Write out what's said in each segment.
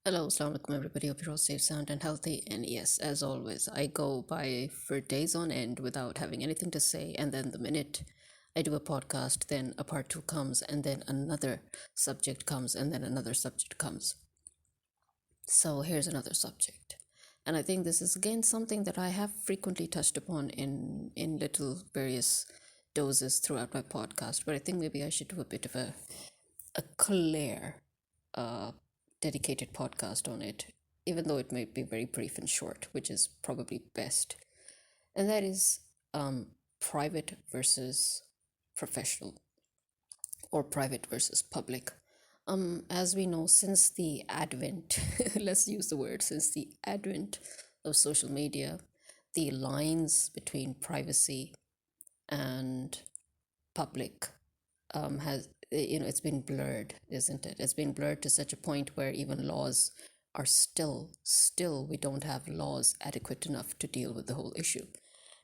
Hello, Assalamu alaikum everybody. Hope you're all safe, sound, and healthy. And yes, as always, I go by for days on end without having anything to say. And then the minute I do a podcast, then a part two comes, and then another subject comes, and then another subject comes. So here's another subject. And I think this is again something that I have frequently touched upon in little various doses throughout my podcast. But I think maybe I should do a bit of a clear uh, dedicated podcast on it, even though it may be very brief and short, which is probably best. And that is private versus professional, or private versus public. As we know, since the advent, let's use the word, since the advent of social media, the lines between privacy and public has it's been blurred, isn't it? It's been blurred to such a point where even laws are still we don't have laws adequate enough to deal with the whole issue.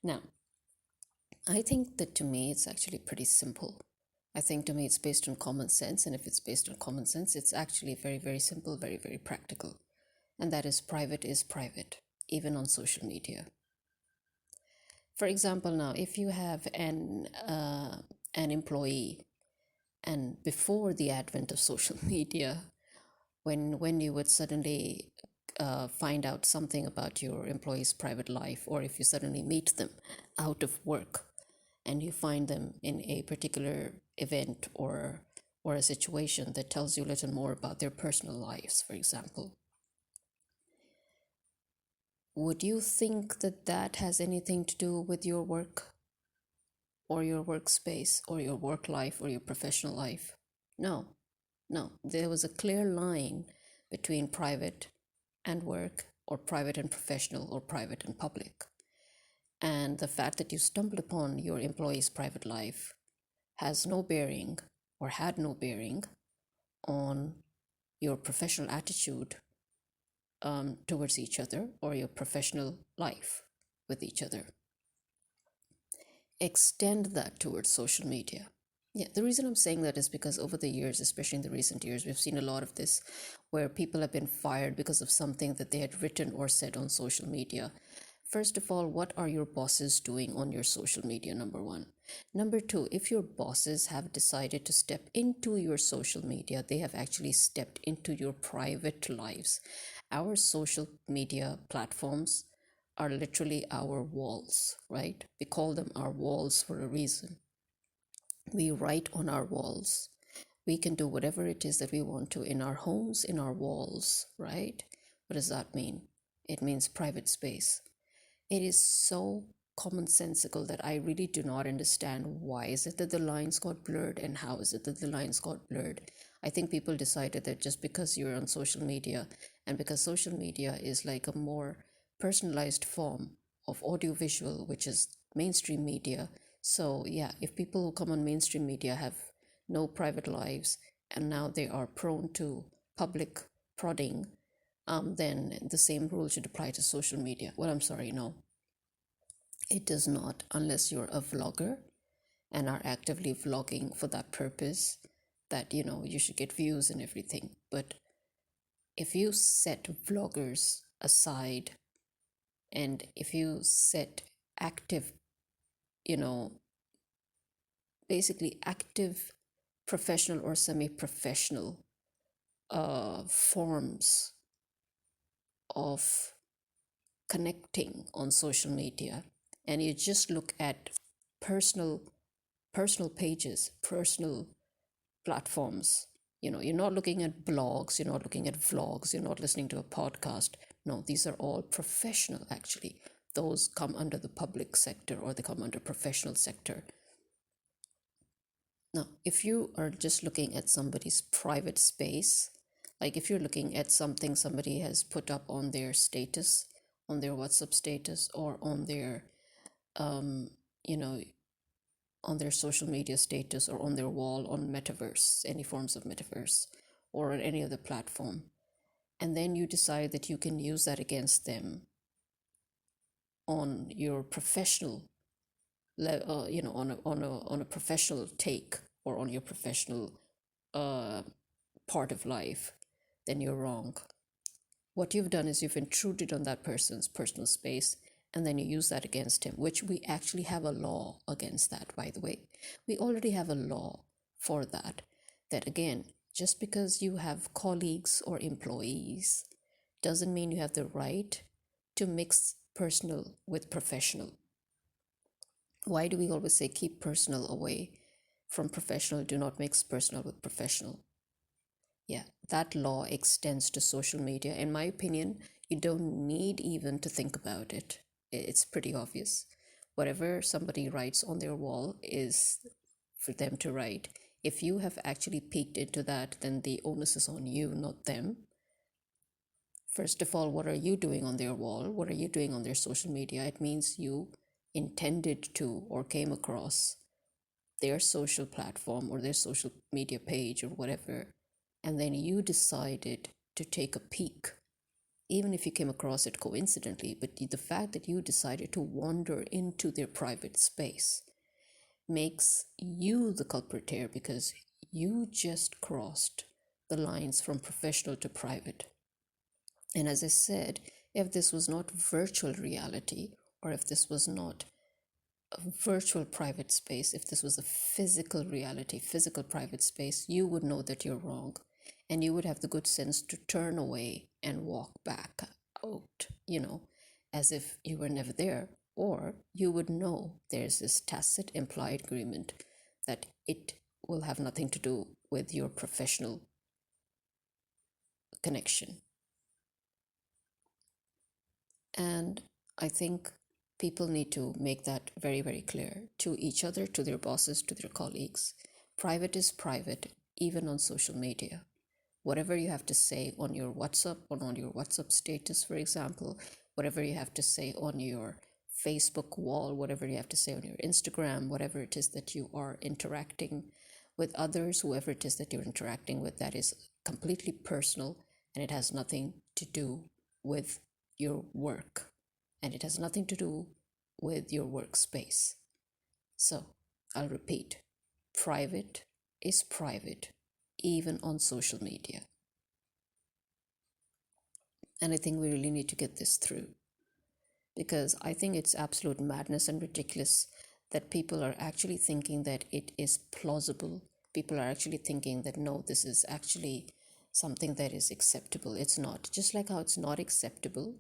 Now, I think that to me it's actually pretty simple. I think to me it's based on common sense, and if it's based on common sense, it's actually very simple, very practical. And that is private, even on social media. For example, now if you have an employee, and before the advent of social media, when you would suddenly find out something about your employee's private life, or if you suddenly meet them out of work and you find them in a particular event or a situation that tells you a little more about their personal lives, for example, would you think that that has anything to do with your work or your workspace or your work life or your professional life? No, no. There was a clear line between private and work, or private and professional, or private and public. And the fact that you stumbled upon your employee's private life has no bearing, or had no bearing, on your professional attitude towards each other, or your professional life with each other. Extend that towards social media. Yeah, the reason I'm saying that is because over the years, especially in the recent years, we've seen a lot of this where people have been fired because of something that they had written or said on social media. First of all, what are your bosses doing on your social media? Number one. Number two, if your bosses have decided to step into your social media, they have actually stepped into your private lives. Our social media platforms are literally our walls, right? We call them our walls for a reason. We write on our walls. We can do whatever it is that we want to in our homes, in our walls, right? What does that mean? It means private space. It is so commonsensical that I really do not understand why is it that the lines got blurred, and how is it that the lines got blurred. I think people decided that just because you're on social media, and because social media is like a more personalized form of audiovisual, which is mainstream media. So yeah, if people who come on mainstream media have no private lives, and now they are prone to public prodding, then the same rule should apply to social media. Well, I'm sorry, no, it does not, unless you're a vlogger and are actively vlogging for that purpose, that you should get views and everything. But if you set vloggers aside, and if you set active, you know, basically active professional or semi-professional forms of connecting on social media, and you just look at personal personal pages, personal platforms, you're not looking at blogs, you're not looking at vlogs, you're not listening to a podcast. No, these are all professional, actually. Those come under the public sector, or they come under professional sector. Now, if you are just looking at somebody's private space, like if you're looking at something somebody has put up on their status, on their WhatsApp status, or on their, you know, on their social media status, or on their wall on metaverse, any forms of metaverse, or on any other platform, and then you decide that you can use that against them on your professional on a professional take, or on your professional part of life, then you're wrong. What you've done is you've intruded on that person's personal space, and then you use that against him, which we actually have a law against that, by the way. We already have a law for that. That again, just because you have colleagues or employees doesn't mean you have the right to mix personal with professional. Why do we always say keep personal away from professional? Do not mix personal with professional. Yeah, that law extends to social media. In my opinion, you don't need even to think about it. It's pretty obvious. Whatever somebody writes on their wall is for them to write. If you have actually peeked into that, then the onus is on you, not them. First of all, what are you doing on their wall? What are you doing on their social media? It means you intended to or came across their social platform or their social media page or whatever, and then you decided to take a peek, even if you came across it coincidentally. But the fact that you decided to wander into their private space makes you the culprit here, because you just crossed the lines from professional to private. And as I said, if this was not virtual reality, or if this was not a virtual private space, if this was a physical reality, physical private space, you would know that you're wrong. And you would have the good sense to turn away and walk back out, as if you were never there. Or you would know there's this tacit implied agreement that it will have nothing to do with your professional connection. And I think people need to make that very, very clear to each other, to their bosses, to their colleagues. Private is private, even on social media. Whatever you have to say on your WhatsApp or on your WhatsApp status, for example, whatever you have to say on your Facebook wall, whatever you have to say on your Instagram, whatever it is that you are interacting with others, whoever it is that you're interacting with, that is completely personal, and it has nothing to do with your work, and it has nothing to do with your workspace. So I'll repeat, private is private, even on social media. And I think we really need to get this through, because I think it's absolute madness and ridiculous that people are actually thinking that it is plausible. People are actually thinking that no, this is actually something that is acceptable. It's not. Just like how it's not acceptable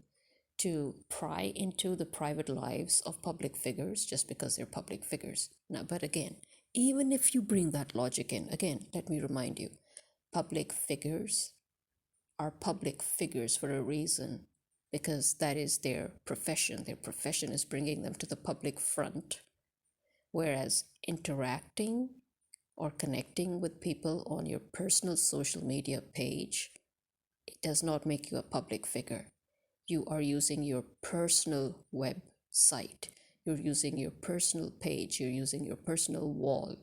to pry into the private lives of public figures just because they're public figures. Now, but again, even if you bring that logic in, again, let me remind you, public figures are public figures for a reason, because that is their profession. Their profession is bringing them to the public front. Whereas interacting or connecting with people on your personal social media page, it does not make you a public figure. You are using your personal website. You're using your personal page. You're using your personal wall.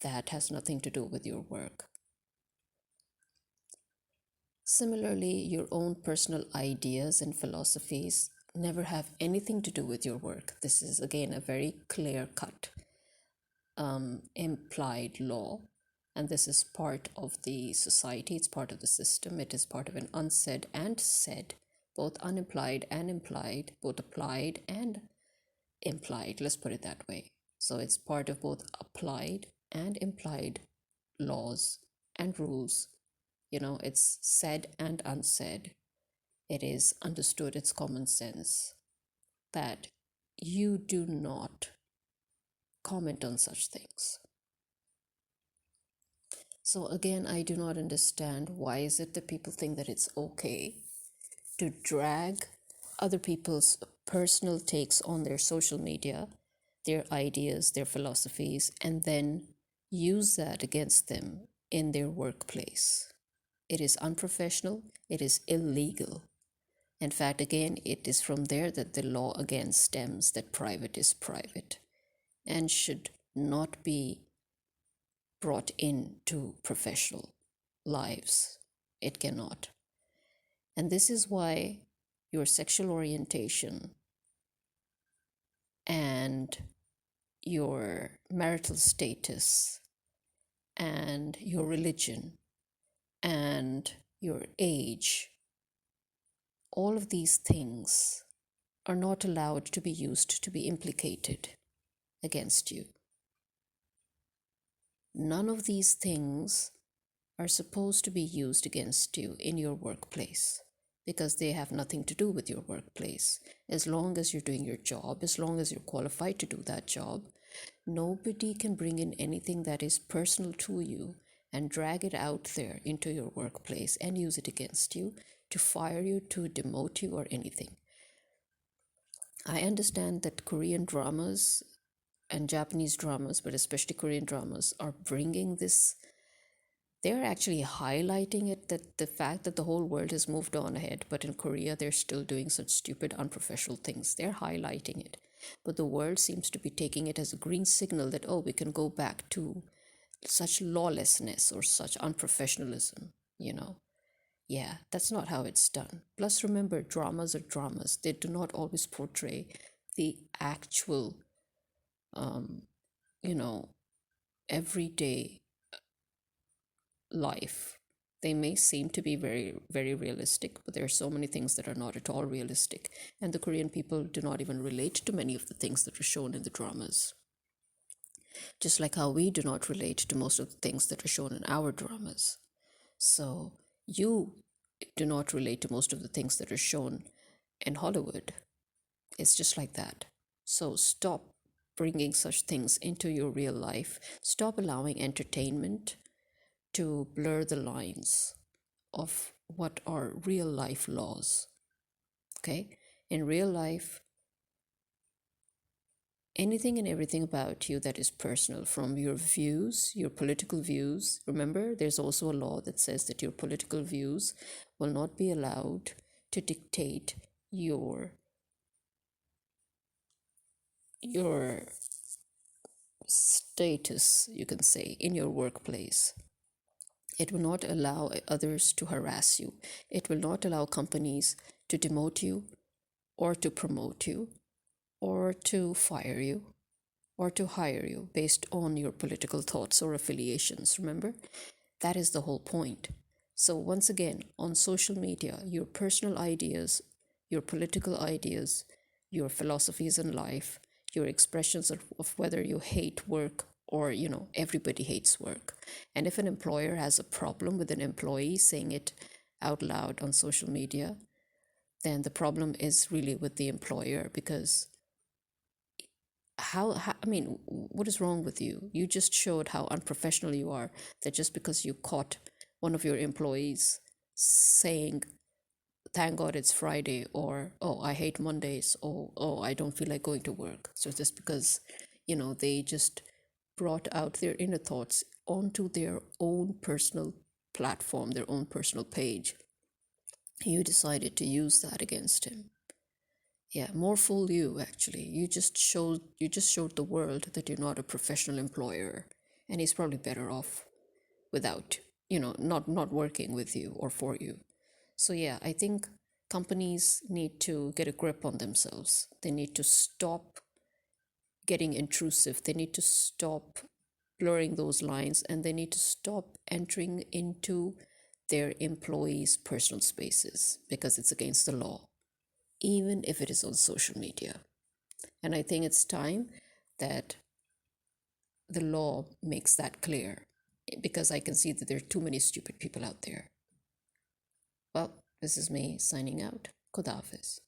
That has nothing to do with your work. Similarly, your own personal ideas and philosophies never have anything to do with your work. This is, again, a very clear-cut implied law. And this is part of the society. It's part of the system. It is part of an unsaid and said, both unimplied and implied, both applied and implied. Let's put it that way. So it's part of both applied and implied laws and rules. It's said and unsaid. It is understood, it's common sense that you do not comment on such things. So again, I do not understand why is it that people think that it's okay to drag other people's personal takes on their social media, their ideas, their philosophies, and then use that against them in their workplace. It is unprofessional, it is illegal. In fact, again, it is from there that the law again stems, that private is private and should not be brought into professional lives. It cannot. And this is why your sexual orientation and your marital status and your religion and your age all of these things are not allowed to be used to be implicated against you. None of these things are supposed to be used against you in your workplace because they have nothing to do with your workplace. As long as you're doing your job, as long as you're qualified to do that job, nobody can bring in anything that is personal to you and drag it out there into your workplace and use it against you to fire you, to demote you, or anything. I understand that Korean dramas and Japanese dramas, but especially Korean dramas, are bringing this. They're actually highlighting it, that the fact that the whole world has moved on ahead, but in Korea they're still doing such stupid, unprofessional things. They're highlighting it. But the world seems to be taking it as a green signal that, oh, we can go back to such lawlessness or such unprofessionalism, you know. Yeah, that's not how it's done. Plus, remember, dramas are dramas. They do not always portray the actual, you know, everyday life. They may seem to be very, very realistic, but there are so many things that are not at all realistic. And the Korean people do not even relate to many of the things that are shown in the dramas. Just like how we do not relate to most of the things that are shown in our dramas. So you do not relate to most of the things that are shown in Hollywood. It's just like that. So stop bringing such things into your real life. Stop allowing entertainment to blur the lines of what are real life laws. Okay? In real life, anything and everything about you that is personal, from your views, your political views. Remember, there's also a law that says that your political views will not be allowed to dictate your status, you can say, in your workplace. It will not allow others to harass you. It will not allow companies to demote you or to promote you or to fire you or to hire you based on your political thoughts or affiliations. Remember, that is the whole point. So once again, on social media, your personal ideas, your political ideas, your philosophies in life, your expressions of whether you hate work or, everybody hates work. And if an employer has a problem with an employee saying it out loud on social media, then the problem is really with the employer, because what is wrong with you? You just showed how unprofessional you are, that just because you caught one of your employees saying, thank God it's Friday, or, oh, I hate Mondays, or, oh, I don't feel like going to work. So just because, they just brought out their inner thoughts onto their own personal platform, their own personal page, you decided to use that against him. Yeah, more fool you, actually. You just showed the world that you're not a professional employer, and he's probably better off without, not working with you or for you. So yeah, I think companies need to get a grip on themselves. They need to stop getting intrusive. They need to stop blurring those lines, and they need to stop entering into their employees' personal spaces, because it's against the law, even if it is on social media. And I think it's time that the law makes that clear, because I can see that there are too many stupid people out there. Well, this is me signing out. Khuda Hafiz.